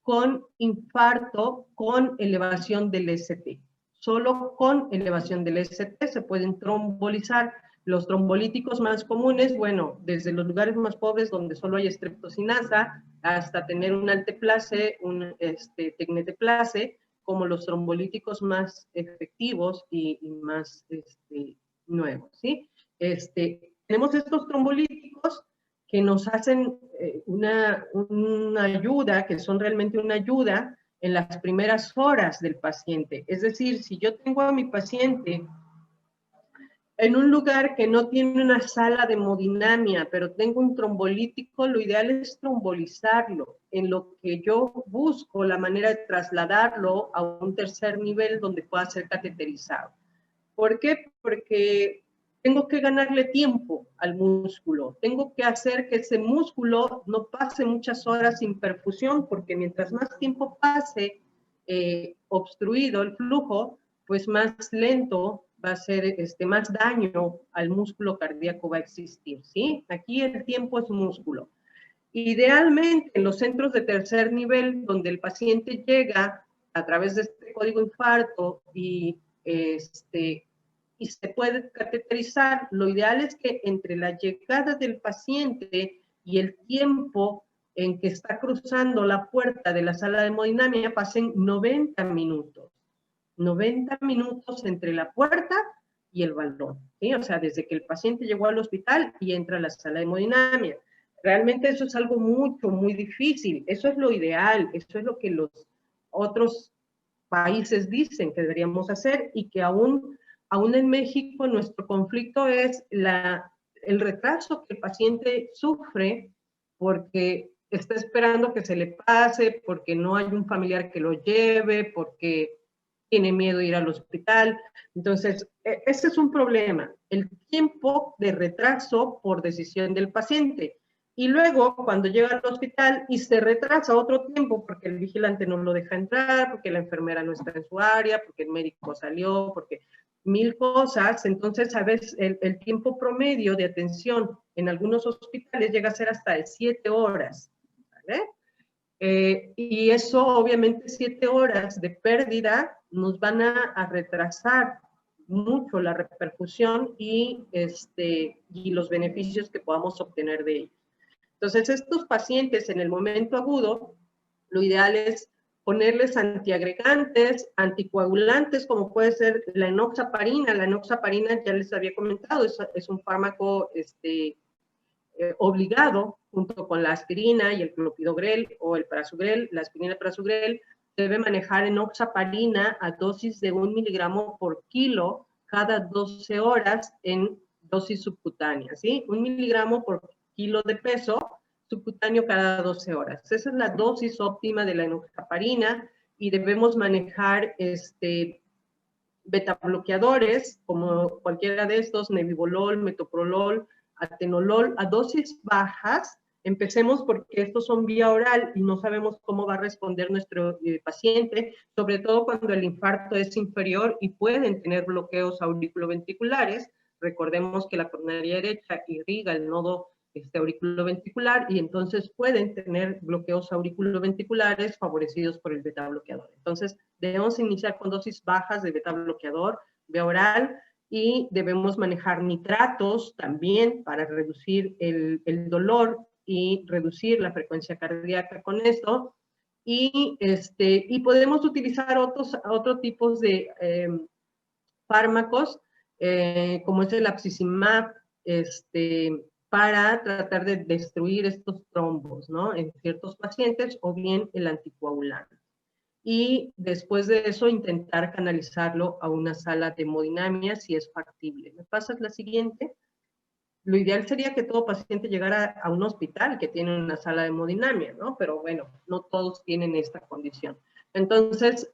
con infarto con elevación del ST. Solo con elevación del ST se pueden trombolizar. Los trombolíticos más comunes, bueno, desde los lugares más pobres donde solo hay streptocinasa, hasta tener un alteplase, un tecneteplase, como los trombolíticos más efectivos y más nuevos, ¿sí? Tenemos estos trombolíticos que nos hacen una ayuda, que son realmente una ayuda en las primeras horas del paciente. Es decir, si yo tengo a mi paciente en un lugar que no tiene una sala de hemodinamia, pero tengo un trombolítico, lo ideal es trombolizarlo, en lo que yo busco la manera de trasladarlo a un tercer nivel donde pueda ser cateterizado. ¿Por qué? Porque tengo que ganarle tiempo al músculo, tengo que hacer que ese músculo no pase muchas horas sin perfusión, porque mientras más tiempo pase obstruido el flujo, pues más lento va a ser, más daño al músculo cardíaco va a existir, ¿sí? Aquí el tiempo es músculo. Idealmente, en los centros de tercer nivel, donde el paciente llega a través de este código infarto y se puede cateterizar, lo ideal es que entre la llegada del paciente y el tiempo en que está cruzando la puerta de la sala de hemodinamia pasen 90 minutos. 90 minutos entre la puerta y el balón, ¿sí? O sea, desde que el paciente llegó al hospital y entra a la sala de hemodinamia. Realmente eso es algo muy difícil. Eso es lo ideal, eso es lo que los otros países dicen que deberíamos hacer y que aún en México nuestro conflicto es el retraso que el paciente sufre porque está esperando que se le pase, porque no hay un familiar que lo lleve, porque tiene miedo de ir al hospital. Entonces, ese es un problema, el tiempo de retraso por decisión del paciente. Y luego, cuando llega al hospital y se retrasa otro tiempo porque el vigilante no lo deja entrar, porque la enfermera no está en su área, porque el médico salió, porque 1000 cosas, entonces a veces el tiempo promedio de atención en algunos hospitales llega a ser hasta de 7 horas, ¿vale? Y eso, obviamente, 7 horas de pérdida nos van a retrasar mucho la repercusión y los beneficios que podamos obtener de ellos. Entonces, estos pacientes en el momento agudo, lo ideal es ponerles antiagregantes, anticoagulantes, como puede ser la enoxaparina. La enoxaparina, ya les había comentado, es un fármaco obligado, junto con la aspirina y el clopidogrel o el prasugrel. La aspirina y el prasugrel debe manejar enoxaparina a dosis de 1 miligramo por kilo cada 12 horas en dosis subcutánea, ¿sí? 1 miligramo por kilo de peso subcutáneo cada 12 horas. Esa es la dosis óptima de la enoxaparina y debemos manejar betabloqueadores, como cualquiera de estos, nebivolol, metoprolol, atenolol, a dosis bajas. Empecemos porque estos son vía oral y no sabemos cómo va a responder nuestro paciente, sobre todo cuando el infarto es inferior y pueden tener bloqueos auriculoventriculares. Recordemos que la coronaria derecha irriga el nodo auriculoventricular y entonces pueden tener bloqueos auriculoventriculares favorecidos por el beta bloqueador. Entonces, debemos iniciar con dosis bajas de beta bloqueador vía oral y debemos manejar nitratos también para reducir el dolor y reducir la frecuencia cardíaca con esto. Y podemos utilizar otros tipos de fármacos, como es el abscisimmab, para tratar de destruir estos trombos, ¿no? En ciertos pacientes, o bien el anticoagulante. Y después de eso, intentar canalizarlo a una sala de hemodinamia si es factible. ¿Me pasas la siguiente? Lo ideal sería que todo paciente llegara a un hospital que tiene una sala de hemodinamia, ¿no? Pero bueno, no todos tienen esta condición. Entonces,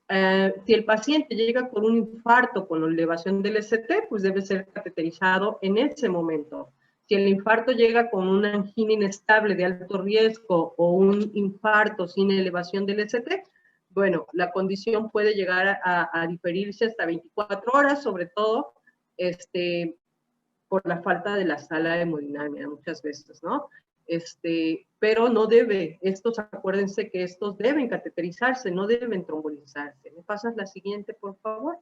si el paciente llega con un infarto, con elevación del ST, pues debe ser cateterizado en ese momento. Si el infarto llega con una angina inestable de alto riesgo o un infarto sin elevación del ST, bueno, la condición puede llegar a diferirse hasta 24 horas, sobre todo por la falta de la sala de hemodinamia muchas veces, ¿no? Pero no debe, acuérdense que estos deben cateterizarse, no deben trombolizarse. ¿Me pasas la siguiente, por favor?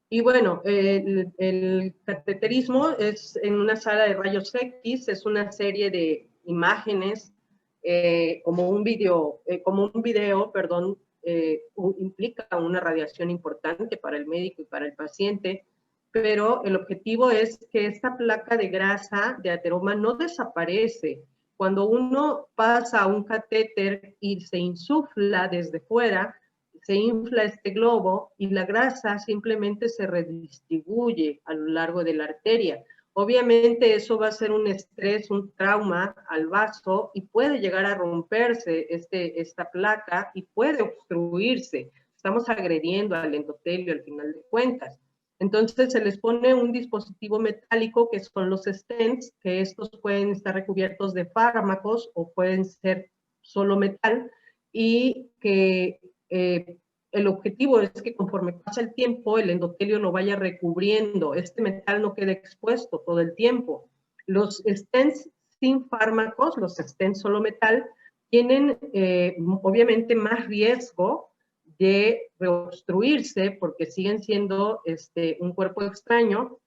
Y bueno, el cateterismo es en una sala de rayos X, es una serie de imágenes, como un video, implica una radiación importante para el médico y para el paciente, pero el objetivo es que esta placa de grasa de ateroma no desaparece. Cuando uno pasa a un catéter y se insufla desde fuera, se infla este globo y la grasa simplemente se redistribuye a lo largo de la arteria. Obviamente eso va a ser un estrés, un trauma al vaso y puede llegar a romperse esta placa y puede obstruirse. Estamos agrediendo al endotelio al final de cuentas. Entonces se les pone un dispositivo metálico que son los stents, que estos pueden estar recubiertos de fármacos o pueden ser solo metal, y que el objetivo es que conforme pasa el tiempo, el endotelio lo vaya recubriendo, este metal no quede expuesto todo el tiempo. Los stents sin fármacos, los stents solo metal, tienen obviamente más riesgo de reobstruirse porque siguen siendo un cuerpo extraño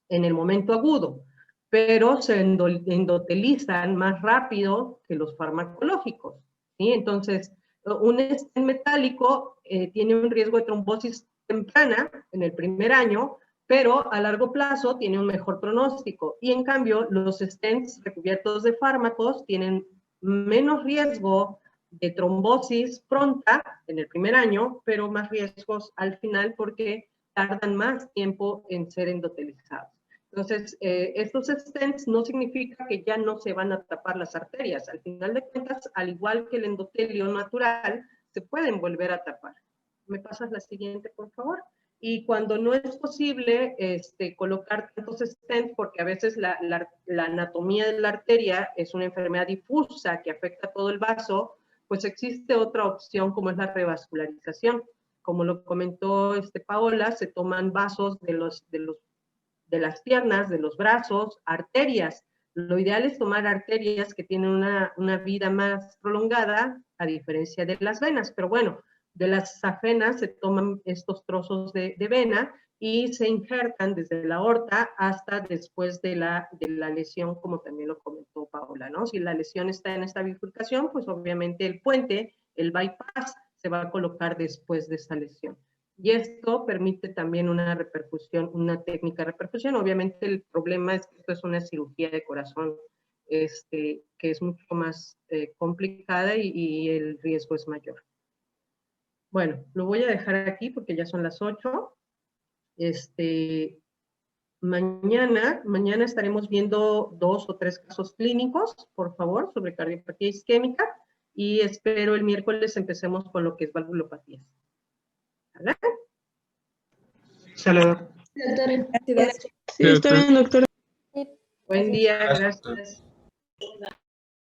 en el momento agudo, pero se endotelizan más rápido que los farmacológicos, ¿sí? Entonces, un stent metálico tiene un riesgo de trombosis temprana en el primer año, pero a largo plazo tiene un mejor pronóstico. Y en cambio, los stents recubiertos de fármacos tienen menos riesgo de trombosis pronta en el primer año, pero más riesgos al final porque tardan más tiempo en ser endotelizados. Entonces, estos stents no significa que ya no se van a tapar las arterias. Al final de cuentas, al igual que el endotelio natural, se pueden volver a tapar. ¿Me pasas la siguiente, por favor? Y cuando no es posible colocar tantos stents, porque a veces la anatomía de la arteria es una enfermedad difusa que afecta a todo el vaso, pues existe otra opción como es la revascularización. Como lo comentó Paola, se toman vasos de las piernas, de los brazos, arterias. Lo ideal es tomar arterias que tienen una vida más prolongada, a diferencia de las venas. Pero bueno, de las venas se toman estos trozos de vena y se injertan desde la aorta hasta después de la lesión, como también lo comentó Paola, ¿no? Si la lesión está en esta bifurcación, pues obviamente el puente, el bypass, se va a colocar después de esa lesión. Y esto permite también una reperfusión, una técnica de reperfusión. Obviamente el problema es que esto es una cirugía de corazón que es mucho más complicada y el riesgo es mayor. Bueno, lo voy a dejar aquí porque ya son las 8. Mañana estaremos viendo 2 o 3 casos clínicos, por favor, sobre cardiopatía isquémica, y espero el miércoles empecemos con lo que es valvulopatías. ¿Vale? Saludos. Gracias. Sí, está bien, doctora. Buen día, gracias.